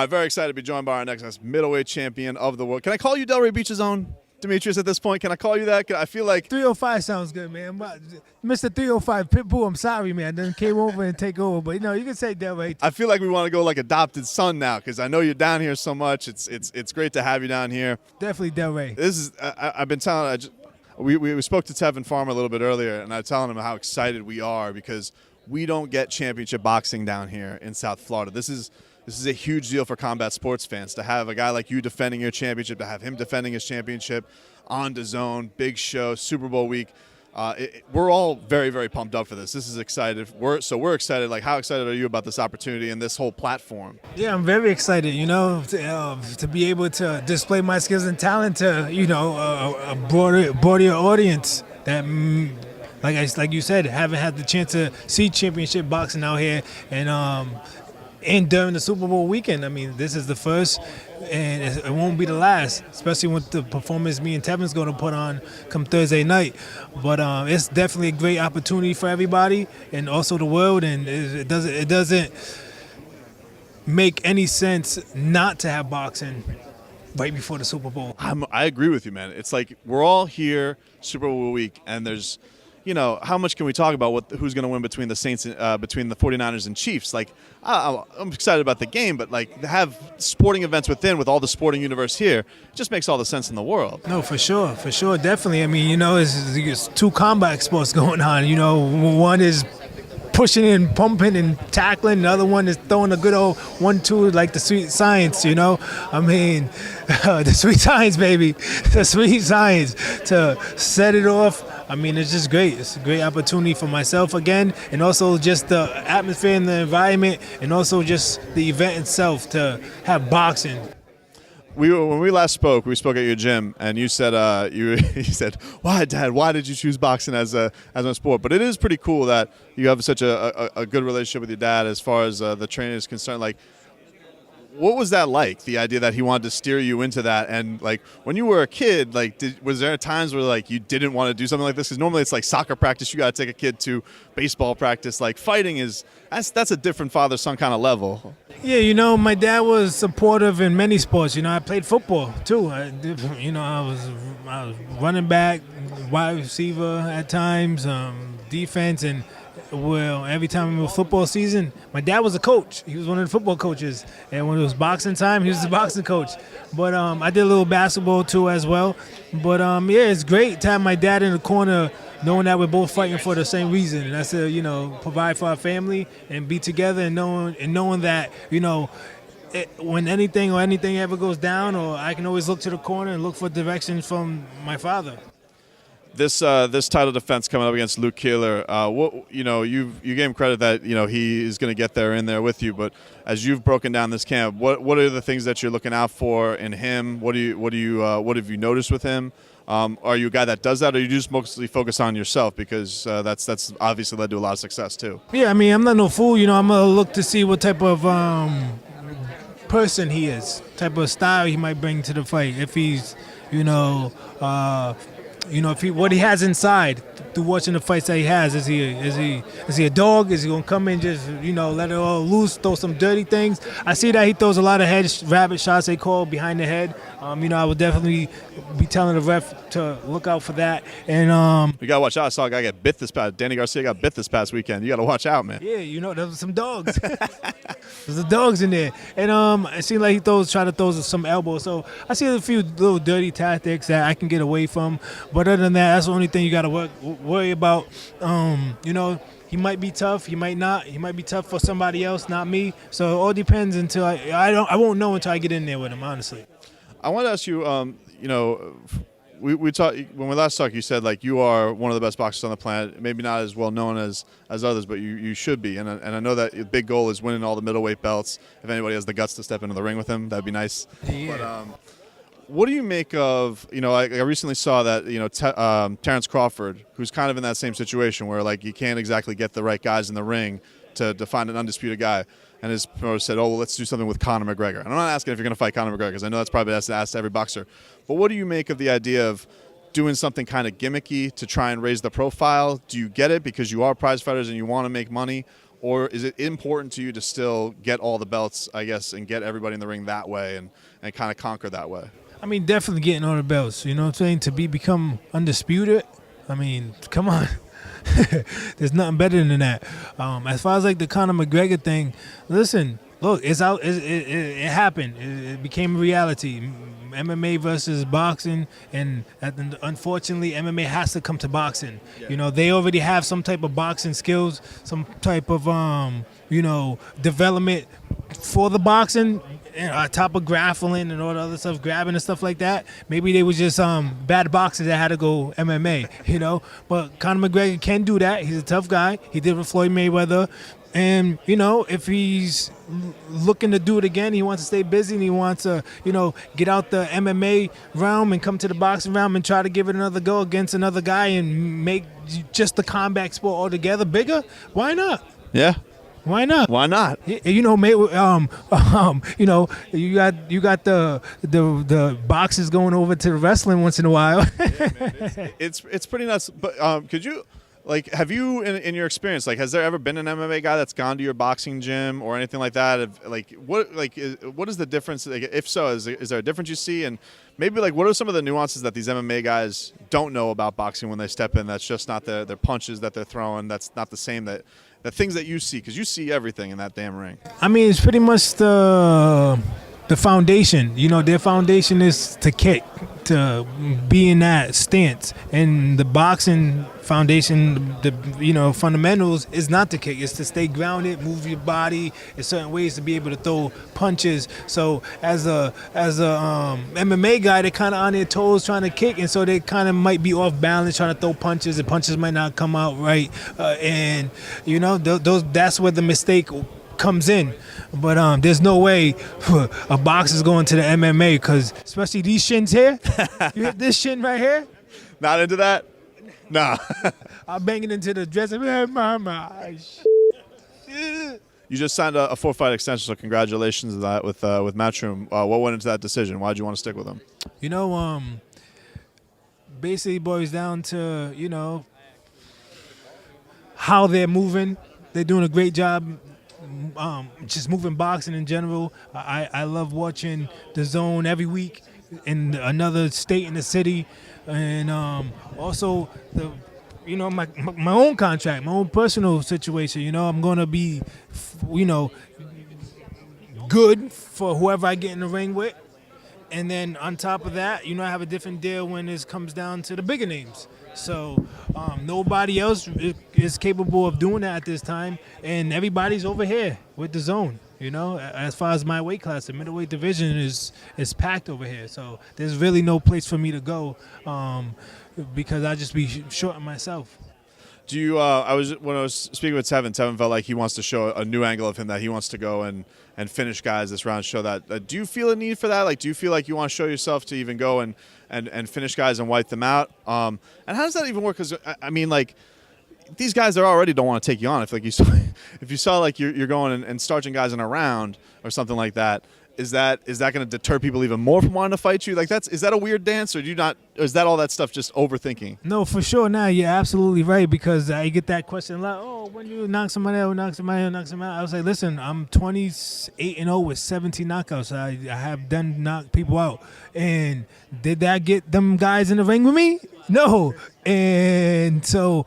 Very excited to be joined by our next middleweight champion of the world. Can I call you Delray Beach's own, Demetrius, at this point? Can I call you that? I feel like 305 sounds good, man. Mr. 305 Pitbull, I'm sorry, man. I done came over and take over, but you can say Delray. I feel like we want to go like adopted son now because I know you're down here so much. It's great to have you down here. Definitely Delray. This is I've been telling. We spoke to Tevin Farmer a little bit earlier, and I was telling him how excited we are because we don't get championship boxing down here in South Florida. This is a huge deal for combat sports fans to have a guy like you defending your championship, to have him defending his championship on DAZN, big show, Super Bowl week. We're all very, very pumped up for this. This is excited. We're excited. Like, how excited are you about this opportunity and this whole platform? Yeah, I'm very excited, to be able to display my skills and talent to, a broader audience that like you said, haven't had the chance to see championship boxing out here, and during the Super Bowl weekend. I mean, this is the first, and it won't be the last, especially with the performance me and Tevin's going to put on come Thursday night. But it's definitely a great opportunity for everybody and also the world, and it doesn't make any sense not to have boxing right before the Super Bowl. I agree with you, man. It's like we're all here Super Bowl week, and there's – how much can we talk about who's going to win between the Saints, between the 49ers and Chiefs? Like, I'm excited about the game, but like to have sporting events with all the sporting universe here, it just makes all the sense in the world. No, for sure, definitely. I mean, it's two combat sports going on. One is pushing and pumping and tackling. The other one is throwing a good old 1-2 like the sweet science, I mean, the sweet science, baby. The sweet science to set it off. I mean, it's just great. It's a great opportunity for myself again, and also just the atmosphere and the environment, and also just the event itself to have boxing. When we last spoke, we spoke at your gym, and you said you said, "Why, Dad? Why did you choose boxing as a sport?" But it is pretty cool that you have such a good relationship with your dad as far as the training is concerned. Like, what was that like? The idea that he wanted to steer you into that, and like when you were a kid, like was there times where like you didn't want to do something like this? Because normally it's like soccer practice, you got to take a kid to baseball practice. Like fighting that's a different father-son kind of level. Yeah, my dad was supportive in many sports. I played football too. I was running back, wide receiver at times, defense, and every time it was football season, my dad was a coach. He was one of the football coaches, and when it was boxing time, he was the boxing coach. But I did a little basketball too as well. But it's great to have my dad in the corner, knowing that we're both fighting for the same reason, and that's to provide for our family and be together, and knowing that when anything ever goes down, or I can always look to the corner and look for direction from my father. This title defense coming up against Luke Keeler, you gave him credit that he is going to get there in there with you. But as you've broken down this camp, what are the things that you're looking out for in him? What have you noticed with him? Are you a guy that does that, or you just mostly focus on yourself because that's obviously led to a lot of success too? Yeah, I mean, I'm not no fool. I'm gonna look to see what type of person he is, type of style he might bring to the fight. If he's what he has inside through watching the fights that he has. Is he a dog? Is he gonna come in just let it all loose, throw some dirty things? I see that he throws a lot of rabbit shots, they call, behind the head. I would definitely be telling the ref to look out for that. And you gotta watch out. I saw a guy get bit this past. Danny Garcia got bit this past weekend. You gotta watch out, man. Yeah, there was some dogs. There's the dogs in there, and it seems like he try to throw some elbows. So I see a few little dirty tactics that I can get away from. But other than that, that's the only thing you gotta worry about. He might be tough, he might not. He might be tough for somebody else, not me. So it all depends until I won't know until I get in there with him, honestly. I want to ask you, we talked when we last talked. You said like you are one of the best boxers on the planet. Maybe not as well known as others, but you should be. And I know that your big goal is winning all the middleweight belts. If anybody has the guts to step into the ring with him, that'd be nice. Yeah. But what do you make of I recently saw that Terrence Crawford, who's kind of in that same situation where like you can't exactly get the right guys in the ring to find an undisputed guy. And his promoter said, well, let's do something with Conor McGregor. And I'm not asking if you're going to fight Conor McGregor because I know that's probably asked to every boxer. But what do you make of the idea of doing something kind of gimmicky to try and raise the profile? Do you get it because you are prize fighters and you want to make money? or is it important to you to still get all the belts, I guess, and get everybody in the ring that way and kind of conquer that way? I mean, definitely getting all the belts. You know what I'm saying? To become undisputed. I mean, come on. There's nothing better than that. As far as like the Conor McGregor thing, listen, look, it's out. It happened. It became a reality. MMA versus boxing, and unfortunately, MMA has to come to boxing. Yeah. You know, they already have some type of boxing skills, some type of development for the boxing, on top of grappling and all the other stuff, grabbing and stuff like that. Maybe they was just bad boxers that had to go MMA, you know. But Conor McGregor can do that. He's a tough guy. He did with Floyd Mayweather. And, you know, if he's looking to do it again, he wants to stay busy and he wants to, you know, get out the MMA realm and come to the boxing realm and try to give it another go against another guy and make just the combat sport altogether bigger, why not? Yeah. Why not? Why not? You know, you know, you got the boxers going over to the wrestling once in a while. Yeah, man, it's pretty nuts. But could you, like, have you in your experience, like, has there ever been an MMA guy that's gone to your boxing gym or anything like that? What is the difference? Like, if so, is there a difference you see? And maybe, like, what are some of the nuances that these MMA guys don't know about boxing when they step in? That's just not their punches that they're throwing. That's not the same the things that you see, because you see everything in that damn ring. I mean, it's pretty much the foundation. You know, their foundation is to kick, to be in that stance. And the boxing foundation, the fundamentals is not to kick. It's to stay grounded, move your body in certain ways to be able to throw punches. So as a MMA guy, they're kind of on their toes trying to kick, and so they kind of might be off balance trying to throw punches. The punches might not come out right, and you know that's where the mistake comes in. But there's no way a boxer's going to the MMA, because especially these shins here. You hit this shin right here. Not into that. Nah. I'm banging into the dressing room. You just signed a 4-fight extension, so congratulations on that with Matchroom. What went into that decision? Why did you want to stick with them? You know, basically boils down to, you know, how they're moving. They're doing a great job. Just moving boxing in general. I love watching the Zone every week in another state in the city, and also my own contract, my own personal situation. You know, I'm gonna be, good for whoever I get in the ring with, and then on top of that, you know, I have a different deal when it comes down to the bigger names. So nobody else is capable of doing that at this time, and everybody's over here with the Zone. You know, as far as my weight class, the middleweight division is packed over here. So there's really no place for me to go, because I just be shorting myself. Do you? When I was speaking with Tevin felt like he wants to show a new angle of him, that he wants to go and finish guys this round. Show that. Do you feel a need for that? Like, do you feel like you want to show yourself to even go and finish guys and wipe them out? And how does that even work? Because I mean, like, these guys already don't want to take you on. If you saw like you're going and starching guys in a round or something like that, is that going to deter people even more from wanting to fight you? Like, is that a weird dance, or do you not? Or is that all that stuff just overthinking? No, for sure. Now you're absolutely right, because I get that question a lot. Oh, when you knock somebody out, knock somebody out. I was like, listen, I'm 28-0 with 17 knockouts. I have done knock people out, and did that get them guys in the ring with me? No, and so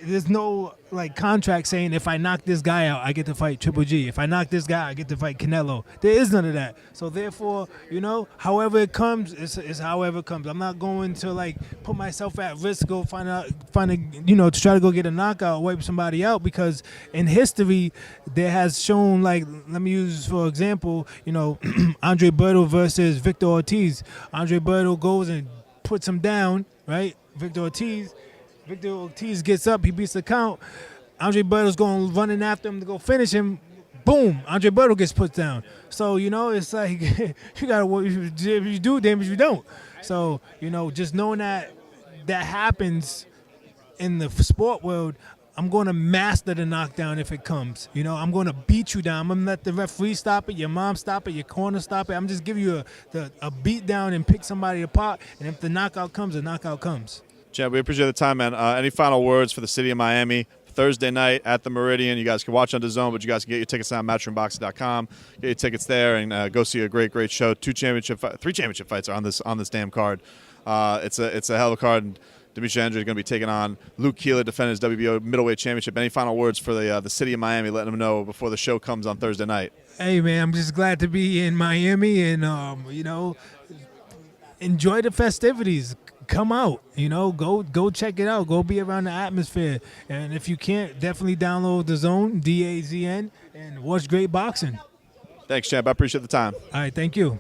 there's no like contract saying if I knock this guy out, I get to fight Triple G. If I knock this guy, I get to fight Canelo. There is none of that. So therefore, you know, however it comes, it's however it comes. I'm not going to like put myself at risk, go find a to try to go get a knockout, wipe somebody out, because in history there has shown, like, let me use for example, you know, Andre Berto versus Victor Ortiz. Andre Berto goes and puts him down, right? Victor Ortiz gets up, he beats the count. Andre Berto's going running after him to go finish him. Boom, Andre Berto gets put down. So, you know, it's like you gotta work. If you do, damn if you don't. So, you know, just knowing that happens in the sport world, I'm going to master the knockdown if it comes. You know, I'm going to beat you down. I'm going to let the referee stop it, your mom stop it, your corner stop it. I'm just giving you a beat down and pick somebody apart. And if the knockout comes, the knockout comes. Jeb, we appreciate the time, man. Any final words for the city of Miami, Thursday night at the Meridian. You guys can watch on DAZN, but you guys can get your tickets on MatchroomBoxing.com. Get your tickets there and go see a great show. 3 championship fights are on this damn card. It's a hell of a card. And Demetrius Andrade is going to be taking on Luke Keeler, defending his WBO middleweight championship. Any final words for the city of Miami, letting them know before the show comes on Thursday night? Hey, man, I'm just glad to be in Miami and, enjoy the festivities. Come out, go check it out. Go be around the atmosphere. And if you can't, definitely download DAZN, DAZN, and watch great boxing. Thanks, champ. I appreciate the time. All right, thank you.